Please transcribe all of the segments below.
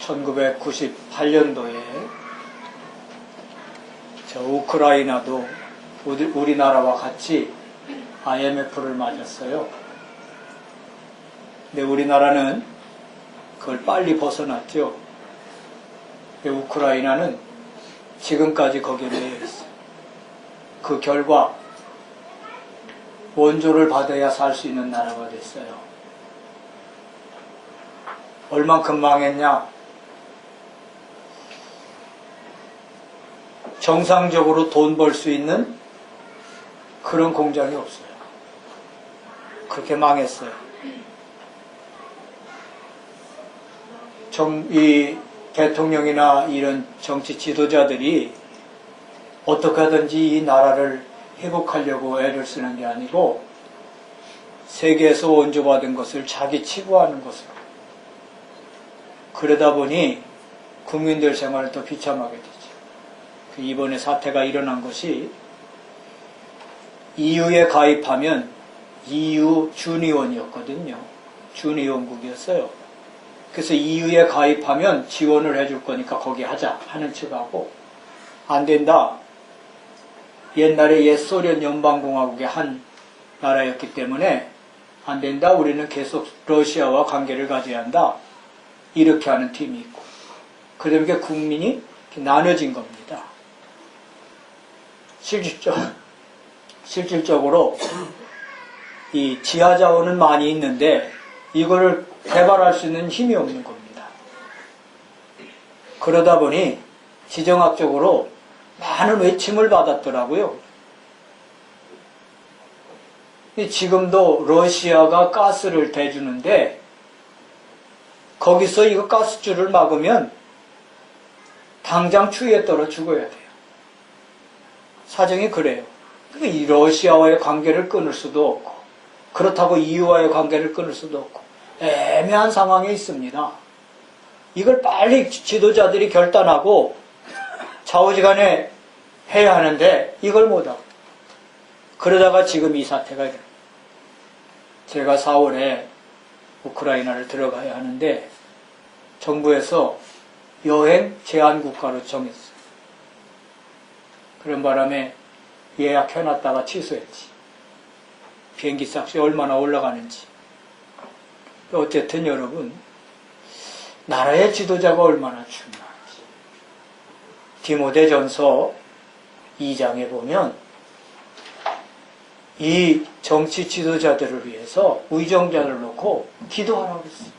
1998년도에 저 우크라이나도 우리나라와 같이 IMF를 맞았어요. 근데 우리나라는 그걸 빨리 벗어났죠. 근데 우크라이나는 지금까지 거기에 매여 있어요. 그 결과 원조를 받아야 살 수 있는 나라가 됐어요. 얼만큼 망했냐? 정상적으로 돈 벌 수 있는 그런 공장이 없어요. 그렇게 망했어요. 이 대통령이나 이런 정치 지도자들이 어떻게 하든지 이 나라를 회복하려고 애를 쓰는 게 아니고 세계에서 원조받은 것을 자기 치부하는 것으로, 그러다 보니 국민들 생활을 더 비참하게 되죠. 이번에 사태가 일어난 것이 EU에 가입하면 EU 준의원이었거든요. 준의원국이었어요. 그래서 EU에 가입하면 지원을 해줄 거니까 거기 하자 하는 측하고, 안 된다. 옛날에 옛 소련 연방공화국의 한 나라였기 때문에 안 된다. 우리는 계속 러시아와 관계를 가져야 한다. 이렇게 하는 팀이 있고, 그러니까 국민이 나눠진 겁니다. 실질적으로 이 지하 자원은 많이 있는데 이거를 개발할 수 있는 힘이 없는 겁니다. 그러다 보니 지정학적으로 많은 외침을 받았더라고요. 지금도 러시아가 가스를 대주는데 거기서 이거 가스줄을 막으면 당장 추위에 떨어 죽어야 돼요. 사정이 그래요. 이 러시아와의 관계를 끊을 수도 없고, 그렇다고 EU와의 관계를 끊을 수도 없고, 애매한 상황에 있습니다. 이걸 빨리 지도자들이 결단하고 좌우지간에 해야 하는데 이걸 못하고, 그러다가 지금 이 사태가 일어납니다. 제가 4월에 우크라이나를 들어가야 하는데 정부에서 여행 제한 국가로 정했어요. 그런 바람에 예약해놨다가 취소했지. 비행기 값이 얼마나 올라가는지. 어쨌든 여러분, 나라의 지도자가 얼마나 중요한지. 디모데전서 2장에 보면 이 정치 지도자들을 위해서 의정자를 놓고 기도하라고 했어요.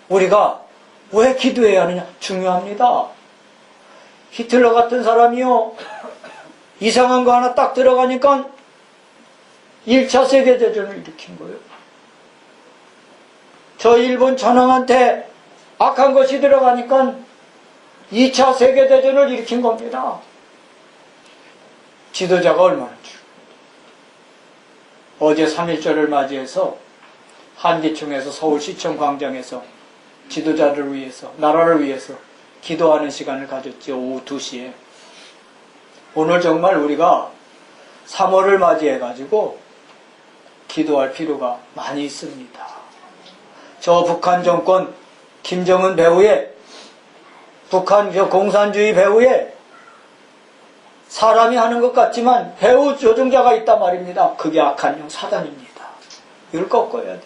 우리가 왜 기도해야 하느냐? 중요합니다. 히틀러 같은 사람이요, 이상한 거 하나 딱 들어가니까 1차 세계대전을 일으킨 거예요. 저 일본 전황한테 악한 것이 들어가니까 2차 세계대전을 일으킨 겁니다. 지도자가 얼마나 중요해요. 어제 3.1절을 맞이해서 한기총에서 서울시청 광장에서 지도자를 위해서, 나라를 위해서 기도하는 시간을 가졌죠. 오후 2시에. 오늘 정말 우리가 3월을 맞이해가지고 기도할 필요가 많이 있습니다. 저 북한 정권, 김정은 배후에, 북한 저 공산주의 배후에 사람이 하는 것 같지만 배후 조종자가 있단 말입니다. 그게 악한 영 사단입니다. 이걸 꺾어야 돼요.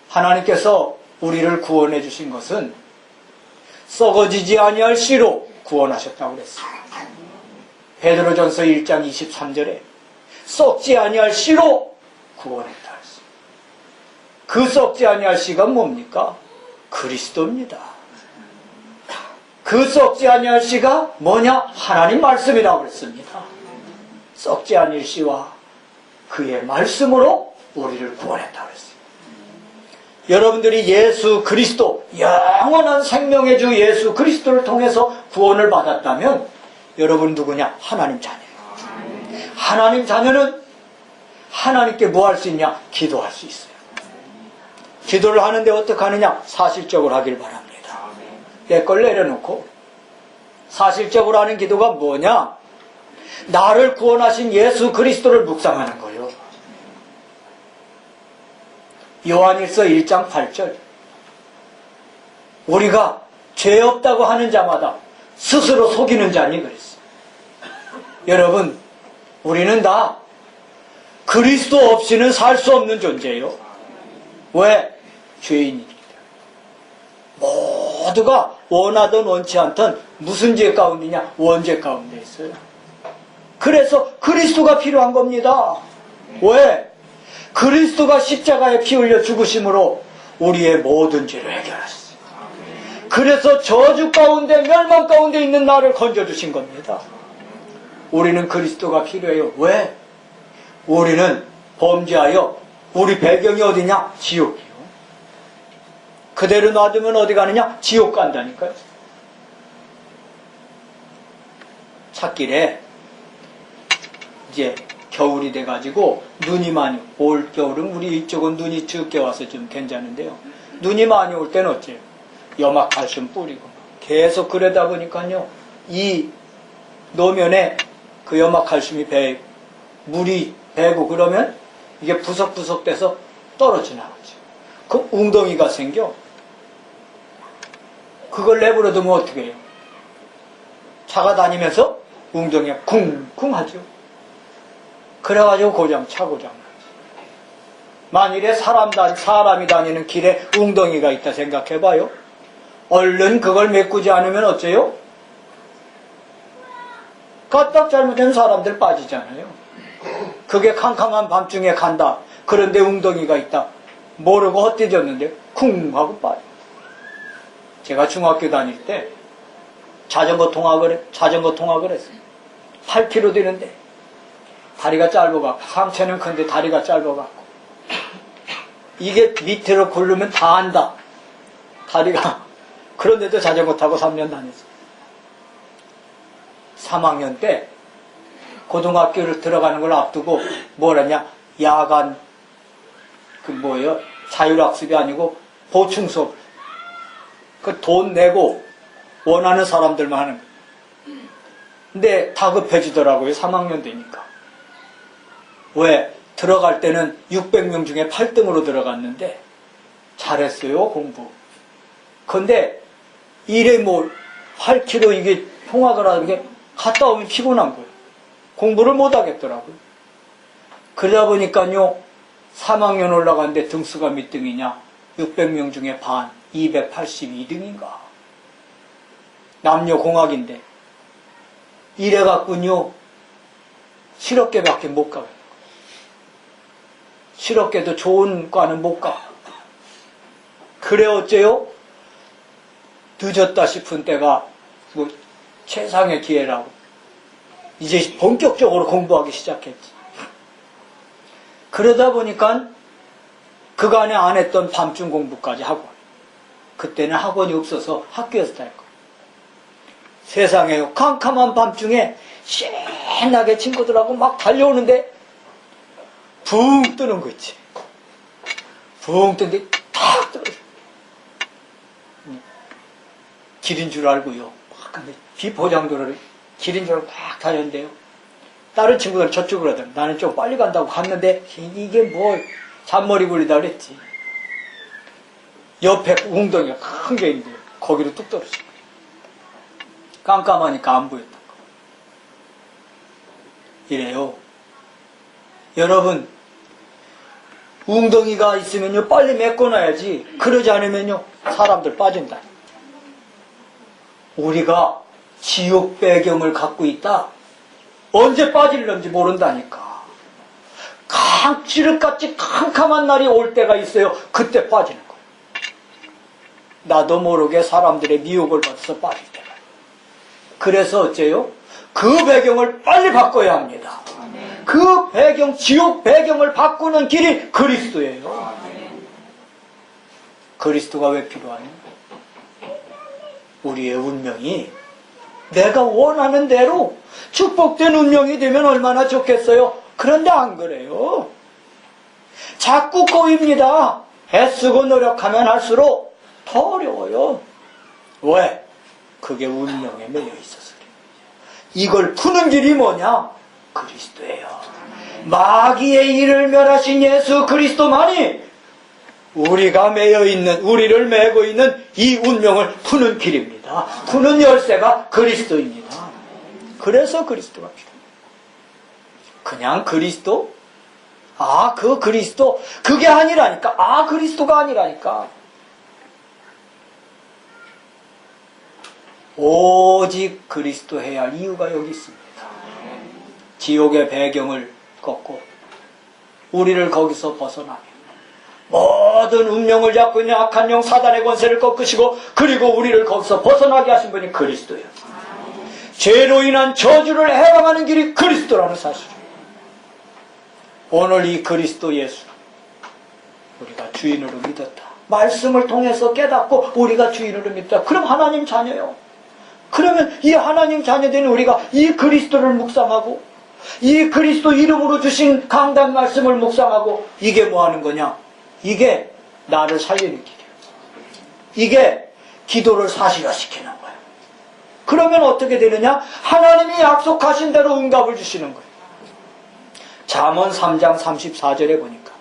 하나님께서 우리를 구원해 주신 것은 썩어지지 아니할 씨로 구원하셨다고 그랬어요. 베드로전서 1장 23절에 썩지 아니할 씨로 구원했다 그랬어요. 그 썩지 아니할 씨가 뭡니까? 그리스도입니다. 그 썩지 아니할 씨가 뭐냐? 하나님 말씀이라고 그랬습니다. 썩지 아니할 씨와 그의 말씀으로 우리를 구원했다고 그랬어요. 여러분들이 예수 그리스도, 영원한 생명의 주 예수 그리스도를 통해서 구원을 받았다면 여러분 누구냐? 하나님 자녀예요. 하나님 자녀는 하나님께 뭐 할 수 있냐? 기도할 수 있어요. 기도를 하는데 어떻게 하느냐? 사실적으로 하길 바랍니다. 내 걸 내려놓고 사실적으로 하는 기도가 뭐냐? 나를 구원하신 예수 그리스도를 묵상하는 거예요. 요한일서 1장 8절 우리가 죄 없다고 하는 자마다 스스로 속이는 자니 그랬어요. 여러분, 우리는 다 그리스도 없이는 살 수 없는 존재예요. 왜? 죄인이기 때문에. 모두가 원하든 원치 않든 무슨 죄 가운데냐? 원죄 가운데 있어요. 그래서 그리스도가 필요한 겁니다. 왜? 그리스도가 십자가에 피 흘려 죽으심으로 우리의 모든 죄를 해결하셨어요. 그래서 저주 가운데 멸망 가운데 있는 나를 건져주신 겁니다. 우리는 그리스도가 필요해요. 왜? 우리는 범죄하여 우리 배경이 어디냐? 지옥이요. 그대로 놔두면 어디 가느냐? 지옥 간다니까요. 찻길에 이제 겨울이 돼가지고 눈이 많이, 올 겨울은 우리 이쪽은 눈이 적게 와서 좀 괜찮은데요. 눈이 많이 올 때는 어째요? 염화칼슘 뿌리고 계속 그러다 보니까요, 이 노면에 그 염화칼슘이 물이 배고 그러면 이게 부석부석 돼서 떨어져 나가죠. 그 웅덩이가 생겨. 그걸 내버려두면 어떻게 해요? 차가 다니면서 웅덩이가 쿵쿵 하죠. 그래가지고 고장 나죠. 만일에 사람이 다니는 길에 웅덩이가 있다 생각해봐요. 얼른 그걸 메꾸지 않으면 어째요? 까딱 잘못되면 사람들 빠지잖아요. 그게 캄캄한 밤중에 간다. 그런데 웅덩이가 있다. 모르고 헛디뎠는데 쿵 하고 빠져. 제가 중학교 다닐 때 자전거 통학을 했어요. 8km 되는데 다리가 짧아갖고, 상체는 큰데 다리가 짧아갖고, 이게 밑으로 굴르면 다 안다. 다리가. 그런데도 자전거 타고 3년 다녔어요. 3학년 때 고등학교를 들어가는 걸 앞두고 뭐라냐, 야간 자율학습이 아니고 보충 수업. 그 돈 내고 원하는 사람들만 하는 거예요. 근데 다급해지더라고요. 3학년 되니까. 왜? 들어갈 때는 600명 중에 8등으로 들어갔는데 잘했어요, 공부. 근데 일에 8km 이게 통학을 하는 게 갔다 오면 피곤한 거예요. 공부를 못 하겠더라고요. 그러다 보니까요, 3학년 올라갔는데 등수가 몇 등이냐? 600명 중에 반, 282등인가. 남녀공학인데. 이래갖군요, 실업계밖에 못 가요. 실업계도 좋은 과는 못 가. 그래 어째요? 늦었다 싶은 때가 최상의 기회라고. 이제 본격적으로 공부하기 시작했지. 그러다 보니까 그간에 안 했던 밤중 공부까지 하고. 그때는 학원이 없어서 학교에서 다 했고. 세상에요, 캄캄한 밤중에 신나게 친구들하고 막 달려오는데 붕 뜨는 거 있지. 붕 뜨는데 탁 떨어져. 길인 줄 알고요. 근데 비포장도로를 길인 줄 알고 막 다녔는데요. 다른 친구들은 저쪽으로 하더니 나는 좀 빨리 간다고 갔는데 이게 잔머리 굴리다 그랬지. 옆에 웅덩이가 큰 게 있는데 거기로 뚝 떨어져. 깜깜하니까 안 보였던 거. 이래요. 여러분, 웅덩이가 있으면요, 빨리 메꿔놔야지. 그러지 않으면요, 사람들 빠진다. 우리가 지옥 배경을 갖고 있다? 언제 빠질런지 모른다니까. 지륵같이 캄캄한 날이 올 때가 있어요. 그때 빠지는 거예요. 나도 모르게 사람들의 미혹을 받아서 빠질 때가. 그래서 어째요? 그 배경을 빨리 바꿔야 합니다. 그 배경, 지옥 배경을 바꾸는 길이 그리스도예요. 그리스도가 왜 필요하냐? 우리의 운명이 내가 원하는 대로 축복된 운명이 되면 얼마나 좋겠어요. 그런데 안 그래요. 자꾸 꼬입니다. 애쓰고 노력하면 할수록 더 어려워요. 왜? 그게 운명에 매여 있어서 그래요. 이걸 푸는 길이 뭐냐? 그리스도예요. 마귀의 일을 멸하신 예수 그리스도만이 우리가 매여 있는, 우리를 메고 있는 이 운명을 푸는 길입니다. 푸는 열쇠가 그리스도입니다. 그래서 그리스도가 필요합니다. 그냥 그리스도? 아, 그 그리스도? 그게 아니라니까. 아, 그리스도가 아니라니까. 오직 그리스도 해야 할 이유가 여기 있습니다. 지옥의 배경을 꺾고 우리를 거기서 벗어나며 모든 운명을 잡고 있는 악한 영 사단의 권세를 꺾으시고 그리고 우리를 거기서 벗어나게 하신 분이 그리스도예요. 죄로 인한 저주를 해방하는 길이 그리스도라는 사실이에요. 오늘 이 그리스도 예수 우리가 주인으로 믿었다. 말씀을 통해서 깨닫고 우리가 주인으로 믿다. 그럼 하나님 자녀요. 그러면 이 하나님 자녀된 우리가 이 그리스도를 묵상하고 이 그리스도 이름으로 주신 강단 말씀을 묵상하고 이게 뭐 하는 거냐? 이게 나를 살리는 길이에요. 이게 기도를 사실화시키는 거예요. 그러면 어떻게 되느냐? 하나님이 약속하신 대로 응답을 주시는 거예요. 잠언 3장 34절에 보니까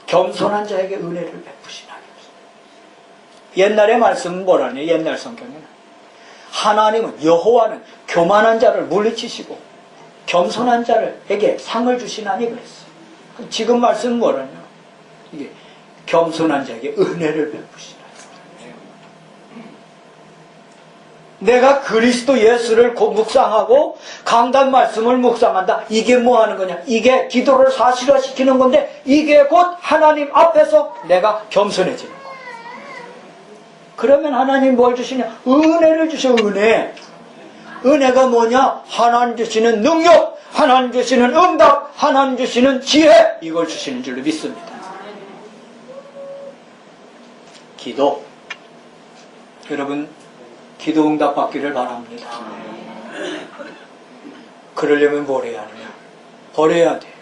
겸손한 자에게 은혜를 베푸시나니. 옛날의 말씀은 뭐라냐? 옛날 성경에는 하나님은 여호와는 교만한 자를 물리치시고 겸손한 자에게 상을 주시나니 그랬어요. 지금 말씀은 뭐라냐? 이게 겸손한 자에게 은혜를 베푸시나니. 내가 그리스도 예수를 묵상하고 강단 말씀을 묵상한다. 이게 뭐 하는 거냐? 이게 기도를 사실화시키는 건데 이게 곧 하나님 앞에서 내가 겸손해지는 거예요. 그러면 하나님 뭘 주시냐? 은혜를 주셔. 은혜. 은혜가 뭐냐? 하나님 주시는 능력, 하나님 주시는 응답, 하나님 주시는 지혜, 이걸 주시는 줄로 믿습니다. 기도. 여러분 기도 응답 받기를 바랍니다. 그러려면 뭘 해야 하느냐? 버려야 돼요.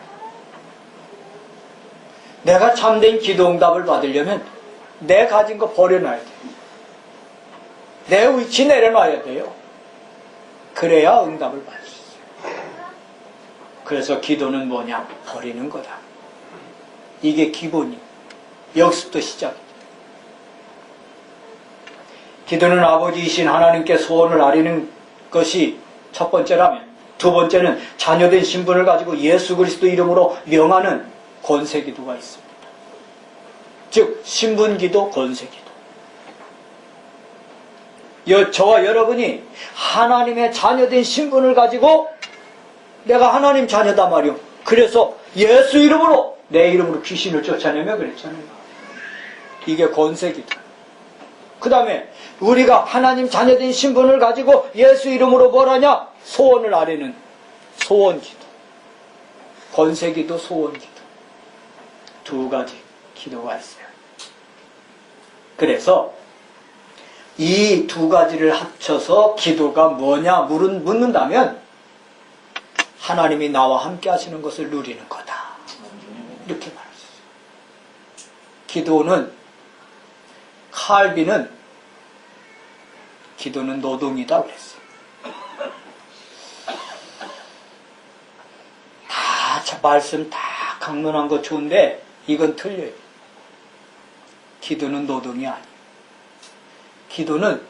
내가 참된 기도 응답을 받으려면 내 가진 거 버려놔야 돼요. 내 위치 내려놔야 돼요. 그래야 응답을 받을 수 있어요. 그래서 기도는 뭐냐? 버리는 거다. 이게 기본이에요. 여기서부터 시작이죠. 기도는 아버지이신 하나님께 소원을 아뢰는 것이 첫 번째라면, 두 번째는 자녀된 신분을 가지고 예수 그리스도 이름으로 명하는 권세기도가 있습니다. 즉 신분기도, 권세기도. 저와 여러분이 하나님의 자녀된 신분을 가지고 내가 하나님 자녀다 말이요. 그래서 예수 이름으로, 내 이름으로 귀신을 쫓아내며 그랬잖아요. 이게 권세기도. 그 다음에 우리가 하나님 자녀된 신분을 가지고 예수 이름으로 뭘 하냐? 소원을 아뢰는 소원기도. 권세기도, 소원기도. 두 가지 기도가 있어요. 그래서 이 두 가지를 합쳐서 기도가 뭐냐 묻는다면 하나님이 나와 함께 하시는 것을 누리는 거다. 이렇게 말했어요. 기도는, 칼빈은 기도는 노동이다 그랬어요. 말씀 다 강론한 거 좋은데 이건 틀려요. 기도는 노동이 아니에요. 기도는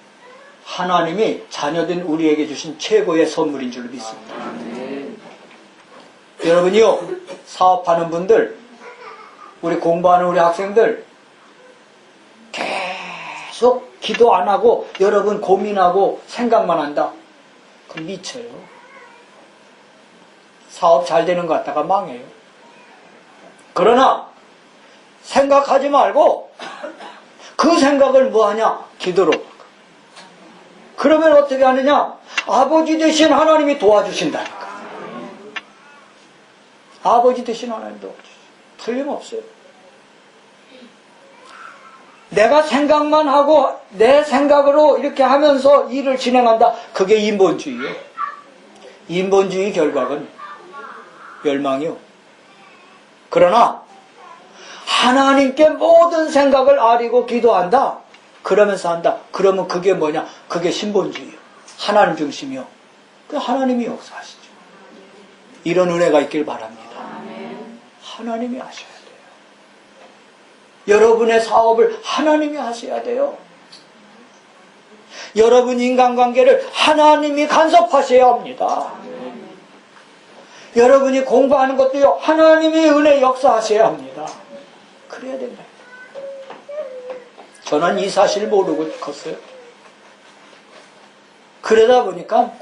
하나님이 자녀된 우리에게 주신 최고의 선물인 줄 믿습니다. 여러분이요, 사업하는 분들, 우리 공부하는 우리 학생들 계속 기도 안 하고 여러분 고민하고 생각만 한다. 그럼 미쳐요. 사업 잘 되는 것 같다가 망해요. 그러나 생각하지 말고 그 생각을 뭐 하냐? 기도로. 그러면 어떻게 하느냐? 아버지 되신 하나님이 도와주신다니까. 아버지 되신 하나님이 도와주신다. 틀림없어요. 내가 생각만 하고 내 생각으로 이렇게 하면서 일을 진행한다. 그게 인본주의예요. 인본주의 결과는 멸망이요. 그러나 하나님께 모든 생각을 아뢰고 기도한다. 그러면서 한다. 그러면 그게 뭐냐? 그게 신본주의요. 하나님 중심이요. 그 하나님이 역사하시죠. 이런 은혜가 있길 바랍니다. 하나님이 하셔야 돼요. 여러분의 사업을 하나님이 하셔야 돼요. 여러분 인간관계를 하나님이 간섭하셔야 합니다. 여러분이 공부하는 것도요, 하나님이 은혜 역사하셔야 합니다. 그래야 된다. 저는 이 사실을 모르고 컸어요. 그러다 보니까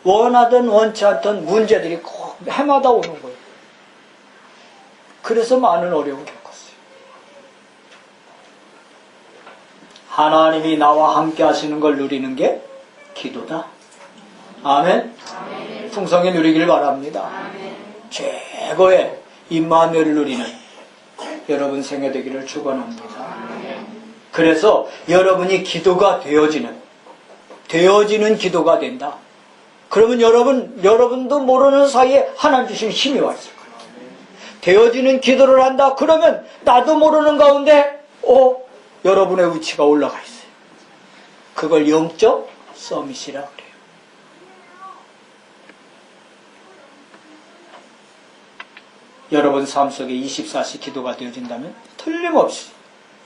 원하든 원치 않던 문제들이 꼭 해마다 오는 거예요. 그래서 많은 어려움을 겪었어요. 하나님이 나와 함께 하시는 걸 누리는 게 기도다. 아멘. 풍성히 누리길 바랍니다. 최고의 임마누엘을 누리는 여러분 생애 되기를 축원합니다. 그래서 여러분이 기도가 되어지는 기도가 된다. 그러면 여러분도 모르는 사이에 하나님 주신 힘이 와 있을 거예요. 되어지는 기도를 한다. 그러면 나도 모르는 가운데 여러분의 위치가 올라가 있어요. 그걸 영적 서밋이라 그래요. 여러분 삶 속에 24시 기도가 되어진다면 틀림없이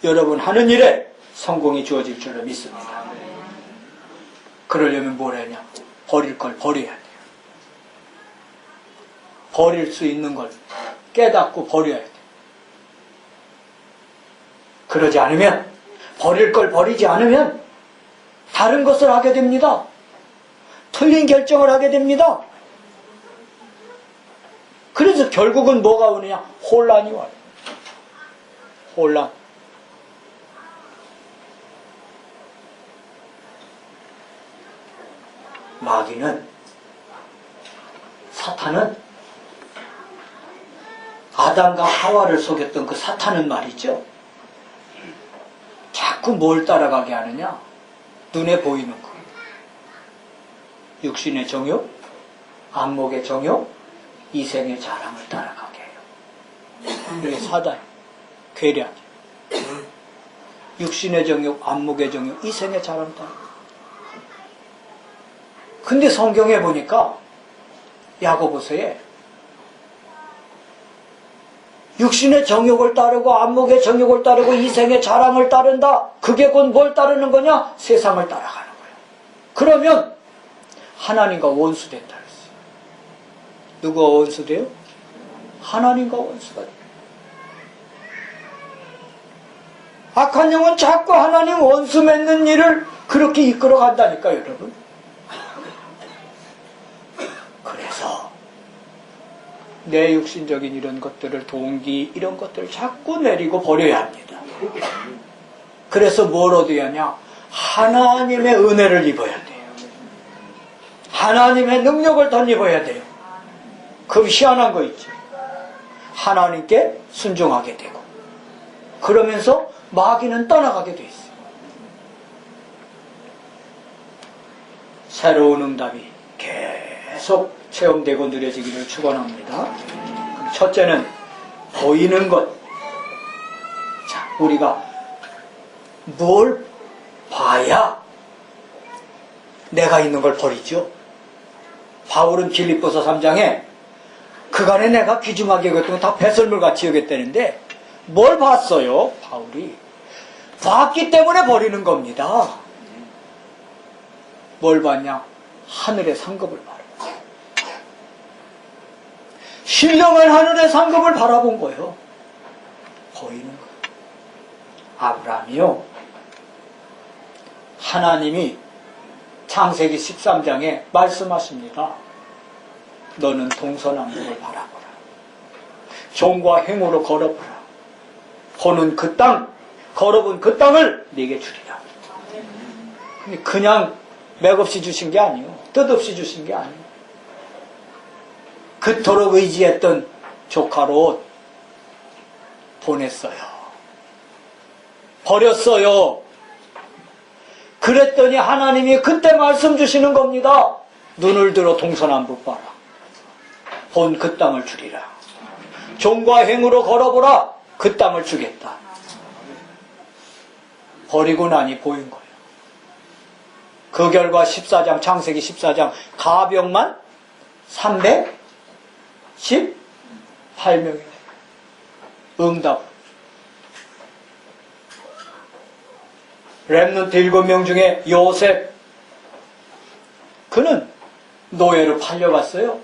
여러분 하는 일에 성공이 주어질 줄로 믿습니다. 그러려면 뭘 하냐? 버릴 걸 버려야 돼요. 버릴 수 있는 걸 깨닫고 버려야 돼요. 그러지 않으면, 버릴 걸 버리지 않으면 다른 것을 하게 됩니다. 틀린 결정을 하게 됩니다. 그래서 결국은 뭐가 오느냐? 혼란이 와요. 혼란. 사탄은 아담과 하와를 속였던 그 사탄은 말이죠. 자꾸 뭘 따라가게 하느냐? 눈에 보이는 거. 육신의 정욕, 안목의 정욕, 이생의 자랑을 따라가게 해요. 이게 사단, 괴략. 육신의 정욕, 안목의 정욕, 이생의 자랑을 따라가요. 근데 성경에 보니까 야고보서에 육신의 정욕을 따르고 안목의 정욕을 따르고 이생의 자랑을 따른다. 그게 곧 뭘 따르는 거냐? 세상을 따라가는 거예요. 그러면 하나님과 원수된다 그랬어요. 누가 원수돼요? 하나님과 원수가 돼요. 악한 영은 자꾸 하나님 원수 맺는 일을 그렇게 이끌어 간다니까 여러분. 그래서 내 육신적인 이런 것들을, 동기 이런 것들을 자꾸 내리고 버려야 합니다. 그래서 뭘 얻어야 하냐? 하나님의 은혜를 입어야 돼요. 하나님의 능력을 덧입어야 돼요. 그럼 희한한 거 있죠. 하나님께 순종하게 되고 그러면서 마귀는 떠나가게 돼 있어요. 새로운 응답이 계속 체험되고 누려지기를 축원합니다. 첫째는 보이는 것. 자, 우리가 뭘 봐야 내가 있는 걸 버리죠. 바울은 빌립보서 3장에 그간에 내가 귀중하게 여겼던 건 다 배설물같이 여겼다는데 뭘 봤어요? 바울이 봤기 때문에 버리는 겁니다. 뭘 봤냐? 하늘의 상급을 바라본 거예요. 신령한 하늘의 상급을 바라본 거예요. 보이는 거예요. 아브라함이요, 하나님이 창세기 13장에 말씀하십니다. 너는 동서남북을 바라보라. 종과 행으로 걸어보라. 보는 그 땅, 걸어본 그 땅을 네게 주리라. 그냥 맥없이 주신 게 아니에요. 뜻없이 주신 게 아니에요. 그토록 의지했던 조카 롯 보냈어요. 버렸어요. 그랬더니 하나님이 그때 말씀 주시는 겁니다. 눈을 들어 동서남북 봐라. 본 그 땅을 주리라. 종과 행으로 걸어보라. 그 땅을 주겠다. 버리고 나니 보인 거예요. 그 결과 14장, 창세기 14장 가병만 318명이에요. 응답. 렘넌트 7명 중에 요셉, 그는 노예로 팔려갔어요.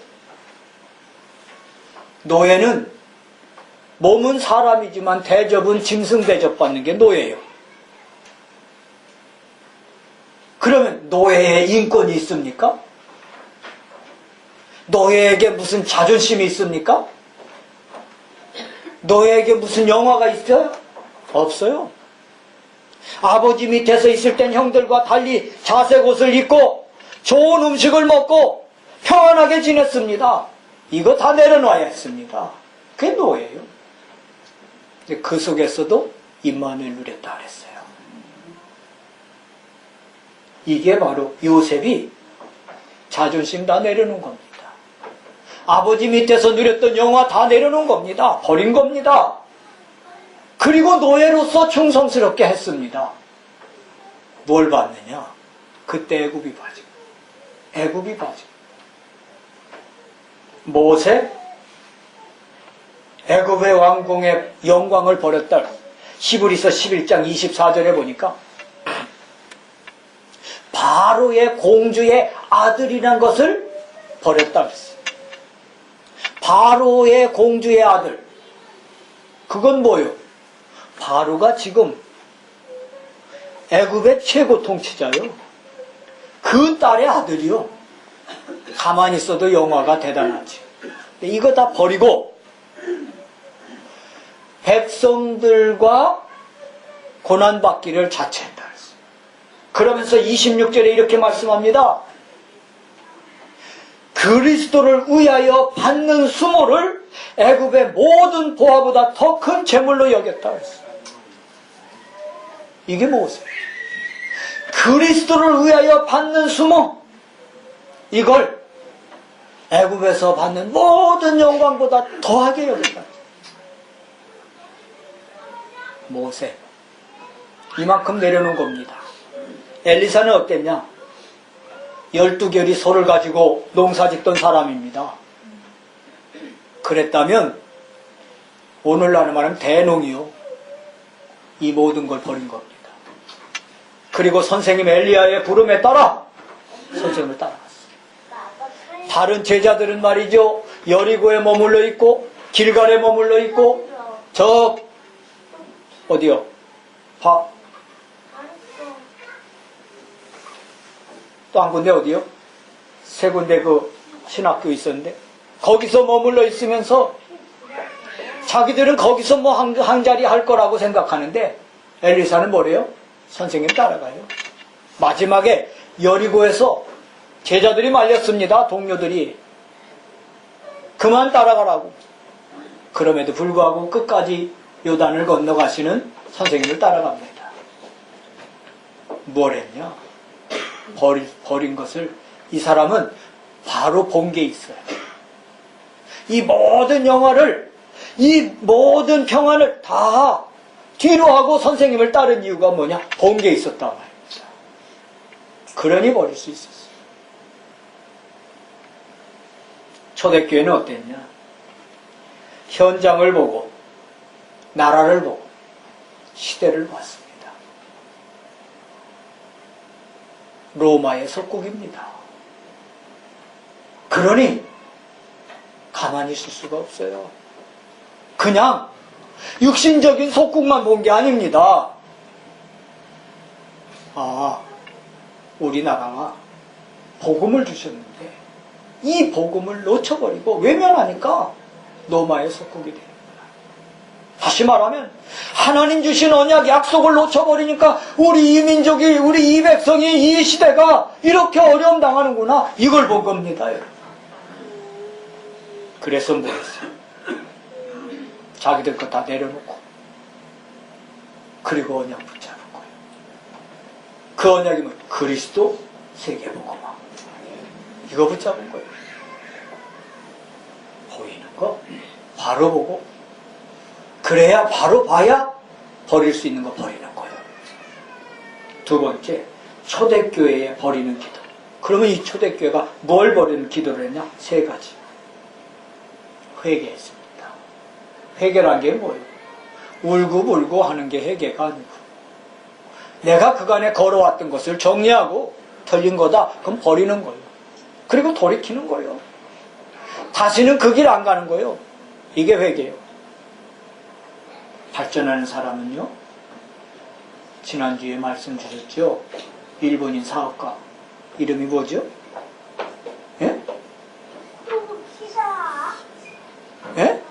노예는 몸은 사람이지만 대접은 짐승 대접받는 게 노예예요. 그러면 노예의 인권이 있습니까? 노예에게 무슨 자존심이 있습니까? 노예에게 무슨 영화가 있어요? 없어요. 아버지 밑에서 있을 땐 형들과 달리 자색 옷을 입고 좋은 음식을 먹고 평안하게 지냈습니다. 이거 다 내려놔야 했습니다. 그게 노예예요. 그 속에서도 임만을 누렸다 그랬어요. 이게 바로 요셉이 자존심 다 내려놓은 겁니다. 아버지 밑에서 누렸던 영화 다 내려놓은 겁니다. 버린 겁니다. 그리고 노예로서 충성스럽게 했습니다. 뭘 받느냐? 그때 애굽이 빠지고 애굽이 빠지고 모세 애굽의 왕궁의 영광을 버렸다. 히브리서 11장 24절에 보니까 바로의 공주의 아들이란 것을 버렸다 그랬어요. 바로의 공주의 아들. 그건 뭐요? 바로가 지금 애굽의 최고 통치자요. 그 딸의 아들이요. 가만히 있어도 영화가 대단하지. 이거 다 버리고 백성들과 고난받기를 자처했다. 그러면서 26절에 이렇게 말씀합니다. 그리스도를 위하여 받는 수모를 애굽의 모든 보화보다 더 큰 재물로 여겼다 했어요. 이게 무엇이에요? 그리스도를 위하여 받는 수모, 이걸 애굽에서 받는 모든 영광보다 더하게 여겼다. 모세, 이만큼 내려놓은 겁니다. 엘리사는 어땠냐? 12결이 소를 가지고 농사 짓던 사람입니다. 그랬다면 오늘날로 말하면 대농이요. 이 모든 걸 버린 겁니다. 그리고 선생님 엘리야의 부름에 따라 선생님을 따라갔어요. 다른 제자들은 말이죠, 여리고에 머물러 있고 길갈에 머물러 있고 저 어디요? 또 한 군데 어디요? 세 군데 그 신학교 있었는데 거기서 머물러 있으면서 자기들은 거기서 뭐 한 자리 할 거라고 생각하는데 엘리사는 뭐래요? 선생님 따라가요. 마지막에 여리고에서 제자들이 말렸습니다. 동료들이 그만 따라가라고. 그럼에도 불구하고 끝까지 요단을 건너가시는 선생님을 따라갑니다. 뭘 했냐? 버린 것을 이 사람은 바로 본 게 있어요. 이 모든 영화를, 이 모든 평안을 다 뒤로 하고 선생님을 따른 이유가 뭐냐? 본 게 있었단 말입니다. 그러니 버릴 수 있었어요. 초대교회는 어땠냐? 현장을 보고 나라를 보고 시대를 봤습니다. 로마의 속국입니다. 그러니 가만히 있을 수가 없어요. 그냥 육신적인 속국만 본 게 아닙니다. 우리나라가 복음을 주셨는데 이 복음을 놓쳐버리고 외면하니까 로마의 속국이 됩니다. 다시 말하면 하나님 주신 언약 약속을 놓쳐버리니까 우리 이 민족이, 우리 이 백성이, 이 시대가 이렇게 어려움 당하는구나, 이걸 본 겁니다. 여러분. 그래서 뭐 했어요? 자기들 거 다 내려놓고 그리고 언약 붙잡은 거예요. 그 언약이 뭐? 그리스도 세계복음화. 이거 붙잡은 거예요. 보이는 거 바로 보고, 그래야 바로 봐야 버릴 수 있는 거 버리는 거예요. 두 번째, 초대교회에 버리는 기도. 그러면 이 초대교회가 뭘 버리는 기도를 했냐? 세 가지. 회개했습니다. 회개란 게 뭐예요? 울고불고 하는 게 회개가 아니고 내가 그간에 걸어왔던 것을 정리하고 틀린 거다. 그럼 버리는 거예요. 그리고 돌이키는 거예요. 다시는 그 길 안 가는 거예요. 이게 회개예요. 발전하는 사람은요, 지난주에 말씀 주셨죠? 일본인 사업가 이름이 뭐죠? 예? 예?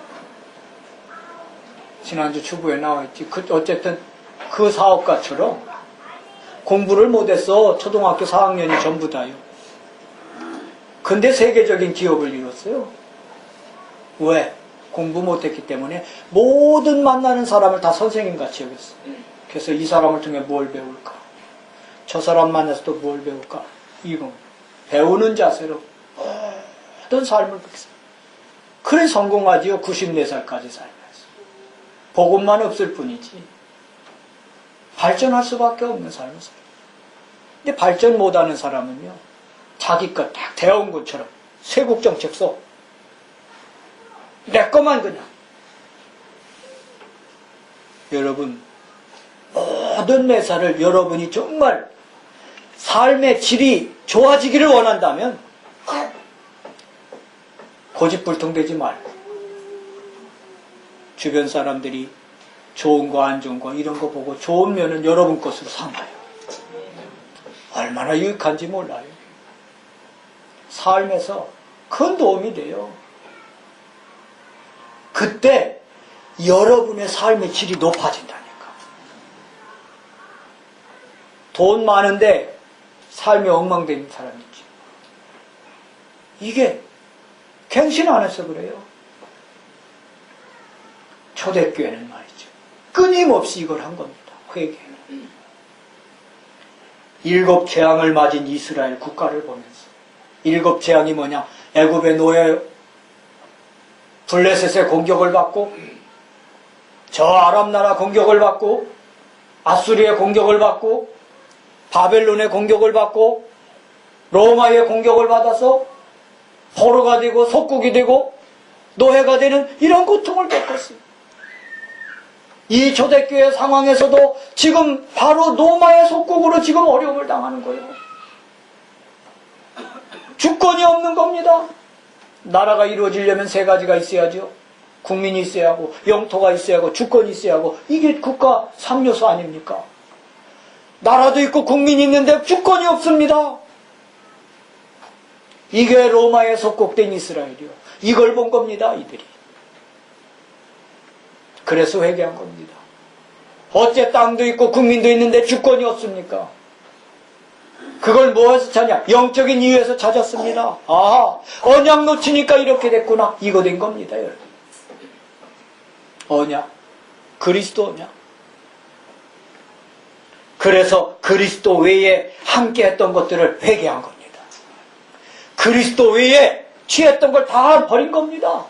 지난주 주부에 나와있지. 어쨌든 그 사업가처럼 공부를 못해서 초등학교 4학년이 전부 다요. 근데 세계적인 기업을 이뤘어요. 왜? 공부 못했기 때문에 모든 만나는 사람을 다 선생님같이 여겼어요. 그래서 이 사람을 통해 뭘 배울까? 저 사람 만나서 또 뭘 배울까? 이거 배우는 자세로 모든 삶을 그랬어요. 그래 성공하지요. 94살까지 살면서. 복음만 없을 뿐이지 발전할 수밖에 없는 삶을 살아요. 근데 발전 못하는 사람은요, 자기 것 딱 대어온 것처럼 세국정책 써. 내 것만 그냥. 여러분, 모든 매사를 여러분이 정말 삶의 질이 좋아지기를 원한다면 고집불통되지 말고 주변 사람들이 좋은 거 안 좋은 거 이런 거 보고 좋은 면은 여러분 것으로 삼아요. 얼마나 유익한지 몰라요. 삶에서 큰 도움이 돼요. 그때 여러분의 삶의 질이 높아진다니까. 돈 많은데 삶이 엉망된 사람 있지. 이게 갱신 안 해서 그래요. 초대교회는 말이죠. 끊임없이 이걸 한 겁니다. 회개는. 7 재앙을 맞은 이스라엘 국가를 보면서 7 재앙이 뭐냐? 애굽의 노예 블레셋의 공격을 받고 저 아람 나라 공격을 받고 아수리의 공격을 받고 바벨론의 공격을 받고 로마의 공격을 받아서 포로가 되고 속국이 되고 노예가 되는 이런 고통을 겪었어요. 이 초대교회 상황에서도 지금 바로 로마의 속국으로 지금 어려움을 당하는 거예요. 주권이 없는 겁니다. 나라가 이루어지려면 3가지가 있어야죠. 국민이 있어야 하고 영토가 있어야 하고 주권이 있어야 하고 이게 국가 3요소 아닙니까? 나라도 있고 국민이 있는데 주권이 없습니다. 이게 로마에 속국된 이스라엘이요. 이걸 본 겁니다. 이들이. 그래서 회개한 겁니다. 어째 땅도 있고 국민도 있는데 주권이 없습니까? 그걸 뭐해서 찾냐? 영적인 이유에서 찾았습니다. 아, 언약 놓치니까 이렇게 됐구나. 이거 된 겁니다, 여러분. 언약, 그리스도 언약. 그래서 그리스도 외에 함께 했던 것들을 회개한 겁니다. 그리스도 외에 취했던 걸 다 버린 겁니다.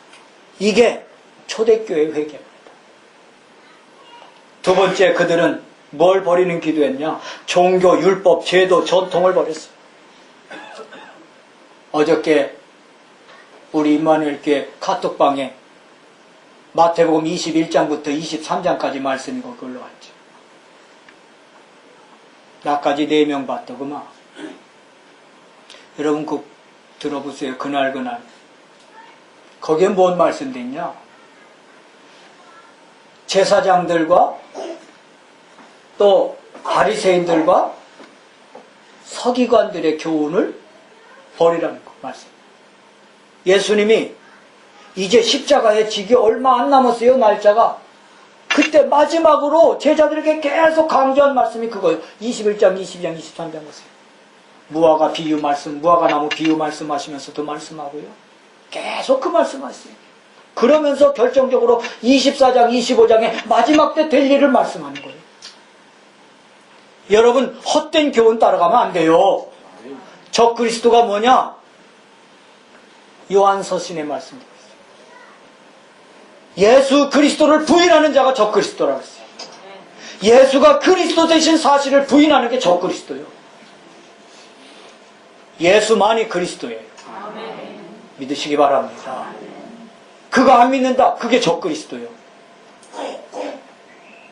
이게 초대교회 회개입니다. 2번째, 그들은 뭘 버리는 기도했냐? 종교, 율법, 제도, 전통을 버렸어요. 어저께 우리 임마누엘교회 카톡방에 마태복음 21장부터 23장까지 말씀이고 그걸로 왔죠. 나까지 4명 봤더구만. 여러분 그 들어보세요. 그날 거기에 뭔 말씀 돼 있냐? 제사장들과 또 바리새인들과 서기관들의 교훈을 버리라는 거 말씀. 예수님이 이제 십자가에 지기 얼마 안 남았어요. 날짜가. 그때 마지막으로 제자들에게 계속 강조한 말씀이 그거예요. 21장, 22장, 23장 보세요. 무화과 비유 말씀, 무화과 나무 비유 말씀하시면서도 말씀하고요. 계속 그 말씀하세요. 그러면서 결정적으로 24장, 25장에 마지막 때 될 일을 말씀하는 거예요. 여러분, 헛된 교훈 따라가면 안 돼요. 적그리스도가 뭐냐? 요한서신의 말씀입니다. 예수 그리스도를 부인하는 자가 적그리스도라고 했어요. 예수가 그리스도 되신 사실을 부인하는 게 적그리스도예요. 예수만이 그리스도예요. 믿으시기 바랍니다. 그거 안 믿는다. 그게 적그리스도예요.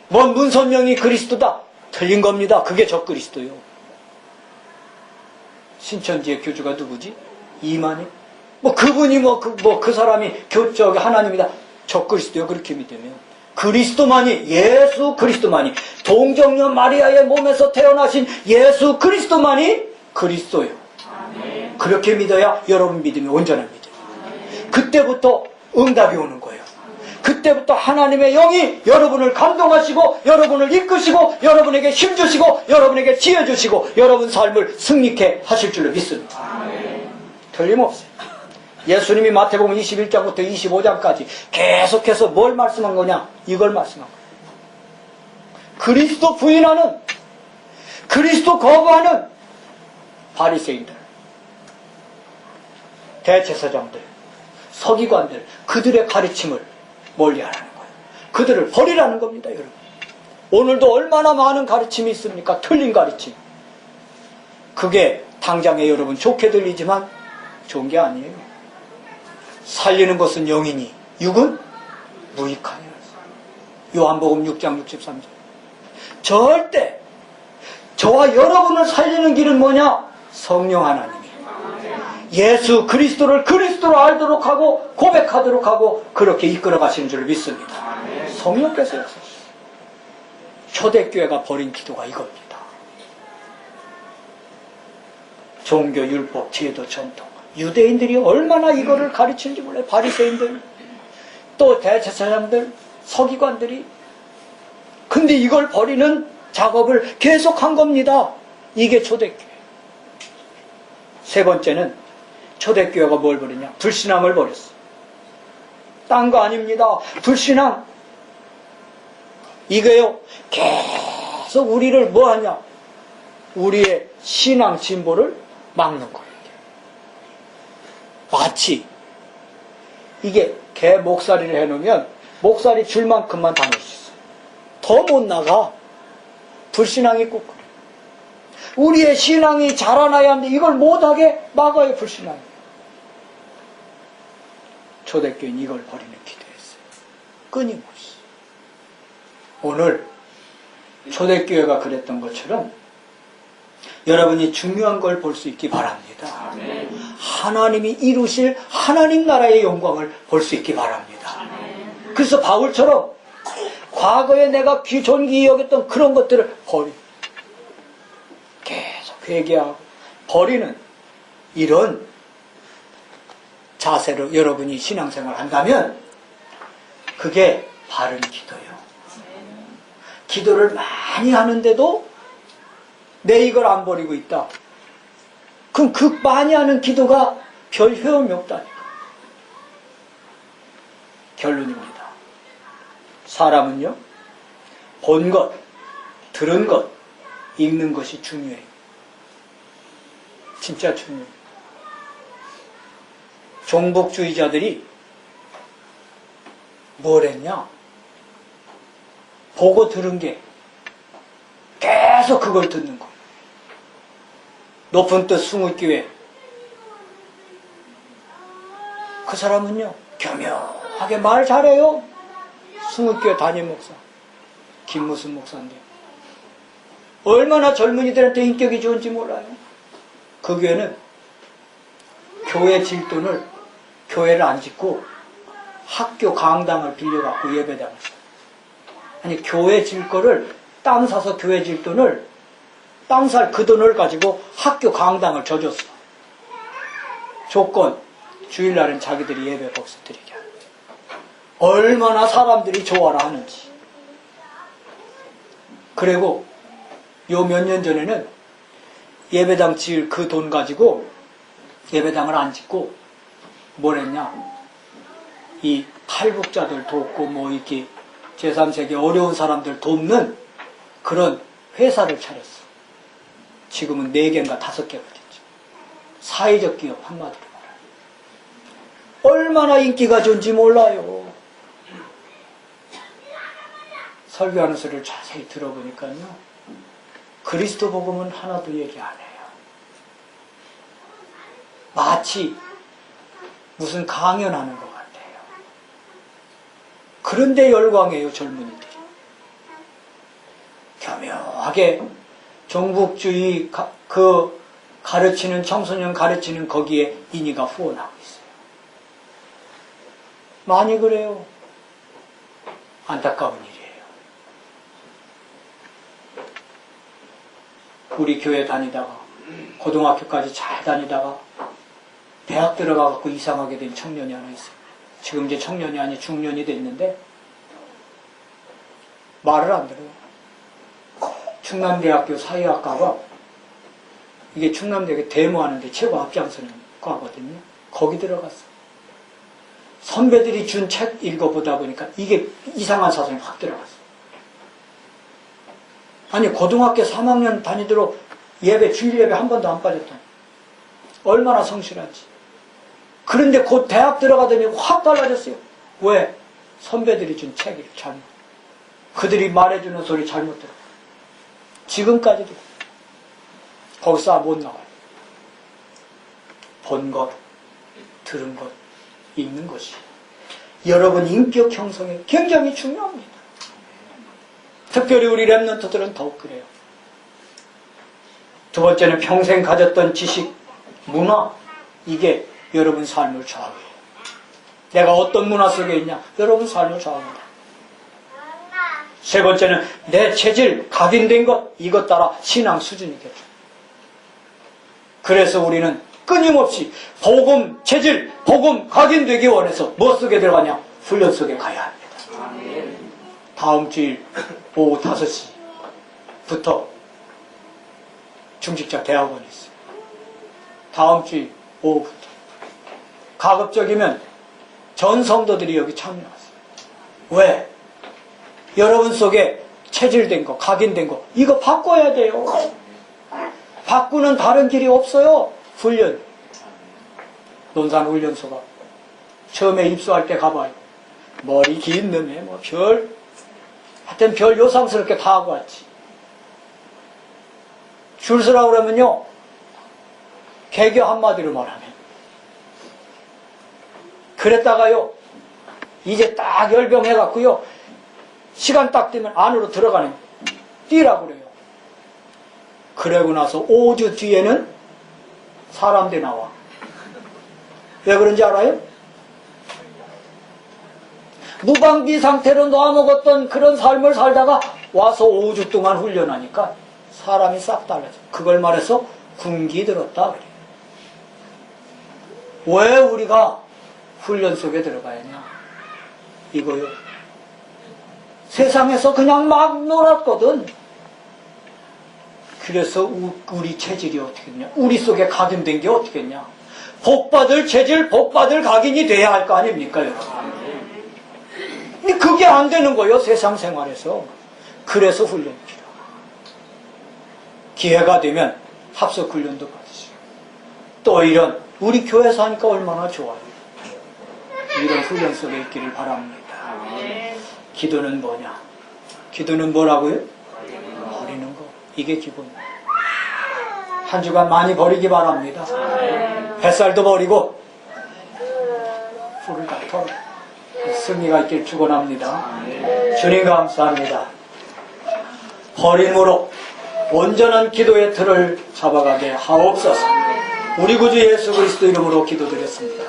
뭔 문선명이 그리스도다. 틀린 겁니다. 그게 적그리스도요. 신천지의 교주가 누구지? 이만희? 그분이 그 사람이 저기 하나님이다. 적그리스도요. 그렇게 믿으면. 그리스도만이, 예수 그리스도만이, 동정녀 마리아의 몸에서 태어나신 예수 그리스도만이 그리스도요. 그렇게 믿어야 여러분 믿음이 온전한 믿음. 그때부터 응답이 오는 거예요. 그때부터 하나님의 영이 여러분을 감동하시고, 여러분을 이끄시고, 여러분에게 힘주시고, 여러분에게 지혜 주시고, 여러분 삶을 승리케 하실 줄로 믿습니다. 틀림없어요. 예수님이 마태복음 21장부터 25장까지 계속해서 뭘 말씀한 거냐? 이걸 말씀한 거예요. 그리스도 부인하는, 그리스도 거부하는 바리새인들, 대제사장들, 서기관들, 그들의 가르침을 멀리하라는 거예요. 그들을 버리라는 겁니다, 여러분. 오늘도 얼마나 많은 가르침이 있습니까? 틀린 가르침. 그게 당장에 여러분 좋게 들리지만 좋은 게 아니에요. 살리는 것은 영이니 육은 무익하니. 요한복음 6장 63절. 절대 저와 여러분을 살리는 길은 뭐냐? 성령 하나님이 예수 그리스도를 그리스도로 알도록 하고 고백하도록 하고 그렇게 이끌어 가시는 줄 믿습니다. 성령께서요. 초대교회가 버린 기도가 이겁니다. 종교, 율법, 제도, 전통. 유대인들이 얼마나 이거를 가르치는지 몰라요. 바리새인들, 또 대제사장들, 서기관들이. 근데 이걸 버리는 작업을 계속한 겁니다. 이게 초대교회. 세 번째는 초대교회가 뭘 버리냐? 불신앙을 버렸어. 딴 거 아닙니다. 불신앙. 이거요. 계속 우리를 뭐 하냐? 우리의 신앙 진보를 막는 거예요. 마치 이게 개 목살이를 해놓으면 목살이 줄 만큼만 다닐 수 있어요. 더 못 나가. 불신앙이 꼭 그래. 우리의 신앙이 자라나야 하는데 이걸 못하게 막아요. 불신앙이. 초대교회는 이걸 버리는 기도였어요. 끊임없이. 오늘 초대교회가 그랬던 것처럼 여러분이 중요한 걸 볼 수 있기 바랍니다. 하나님이 이루실 하나님 나라의 영광을 볼 수 있기 바랍니다. 그래서 바울처럼 과거에 내가 존귀히 여겼던 그런 것들을 계속 회개하고 버리는 이런 자세로 여러분이 신앙생활을 한다면 그게 바른 기도예요. 기도를 많이 하는데도 내 이걸 안 버리고 있다. 그럼 그 많이 하는 기도가 별 효용이 없다니까. 결론입니다. 사람은요, 본 것, 들은 것, 읽는 것이 중요해요. 진짜 중요해요. 종북주의자들이 뭘 했냐? 보고 들은 게 계속 그걸 듣는 거예요. 높은 뜻 숭의교회. 그 사람은요, 교묘하게 말 잘해요. 숭의교회 담임 목사. 김무슨 목사인데. 얼마나 젊은이들한테 인격이 좋은지 몰라요. 그 교회는 교회 질돈을, 교회를 안 짓고 학교 강당을 빌려갖고 예배당을 써요. 아니, 교회 질 거를 땅 사서 교회 질 돈을, 땅 살 그 돈을 가지고 학교 강당을 져줬어. 조건, 주일날은 자기들이 예배 거기서 드리게 하는 거예요. 얼마나 사람들이 좋아라 하는지. 그리고 요 몇 년 전에는 예배당 지을 그 돈 가지고 예배당을 안 짓고 뭘 했냐? 이 탈북자들 돕고 뭐 이렇게 제3세계 어려운 사람들 돕는 그런 회사를 차렸어. 지금은 4개인가 5개가 됐죠. 사회적 기업 한마디로 말하면. 얼마나 인기가 좋은지 몰라요. 설교하는 소리를 자세히 들어보니까요. 그리스도 복음은 하나도 얘기 안 해요. 마치 무슨 강연하는 것 같아요. 그런데 열광해요, 젊은이들이. 교묘하게 강하게 종북주의 그 가르치는 청소년 가르치는 거기에 인이가 후원하고 있어요. 많이 그래요. 안타까운 일이에요. 우리 교회 다니다가 고등학교까지 잘 다니다가 대학 들어가갖고 이상하게 된 청년이 하나 있어요. 지금 이제 청년이 아니 중년이 됐는데 말을 안 들어요. 충남대학교 사회학과가 이게 충남대학교 데모하는데 최고 앞장서는 과거든요. 거기 들어갔어. 선배들이 준 책 읽어보다 보니까 이게 이상한 사상이 확 들어갔어. 아니 고등학교 3학년 다니도록 예배 주일 예배 한 번도 안 빠졌다니. 얼마나 성실한지. 그런데 곧 대학 들어가더니 확 달라졌어요. 왜? 선배들이 준 책을 잘못. 그들이 말해주는 소리 잘못 들어. 지금까지도 거기서 못 나와요. 본 것, 들은 것, 읽는 것이 여러분 인격 형성에 굉장히 중요합니다. 특별히 우리 랩런트들은 더욱 그래요. 두 번째는 평생 가졌던 지식, 문화, 이게 여러분 삶을 좌우해요. 내가 어떤 문화 속에 있냐? 여러분 삶을 좌우합니다. 세 번째는 내 체질, 각인된 것, 이것 따라 신앙 수준이겠죠. 그래서 우리는 끊임없이 복음, 체질, 복음, 각인되기 원해서 뭐 속에 들어가냐? 훈련 속에 가야 합니다. 다음 주일 오후 5시부터 중직자 대학원이 있어요. 다음 주일 오후부터. 가급적이면 전 성도들이 여기 참여하세요. 왜? 여러분 속에 체질된 거, 각인된 거, 이거 바꿔야 돼요. 바꾸는 다른 길이 없어요. 훈련. 논산훈련소가 처음에 입소할 때 가봐요. 머리 긴 놈에 뭐 하여튼 별 요상스럽게 다 하고 왔지. 줄 서라고 그러면요, 개교 한마디로 말하면. 그랬다가요, 이제 딱 열병해갖고요, 시간 딱 되면 안으로 들어가는, 뛰라고 그래요. 그러고 나서 5주 뒤에는 사람들 나와. 왜 그런지 알아요? 무방비 상태로 놔먹었던 그런 삶을 살다가 와서 5주 동안 훈련하니까 사람이 싹 달라져. 그걸 말해서 군기 들었다 그래요. 왜 우리가 훈련 속에 들어가야 하냐? 이거요. 세상에서 그냥 막 놀았거든. 그래서 우리 체질이 어떻게 되냐? 우리 속에 각인된 게 어떻게 되냐? 복받을 체질, 복받을 각인이 돼야 할 거 아닙니까, 여러분? 그게 안 되는 거예요, 세상 생활에서. 그래서 훈련이 필요해요. 기회가 되면 합석 훈련도 받으시고. 또 이런, 우리 교회에서 하니까 얼마나 좋아요. 이런 훈련 속에 있기를 바랍니다. 기도는 뭐냐? 기도는 뭐라고요? 버리는 거. 이게 기본이에요. 한 주간 많이 버리기 바랍니다. 뱃살도 버리고 풀을 다 털어 승리가 있길 축원합니다. 주님 감사합니다. 버림으로 온전한 기도의 틀을 잡아가게 하옵소서. 우리 구주 예수 그리스도 이름으로 기도드렸습니다.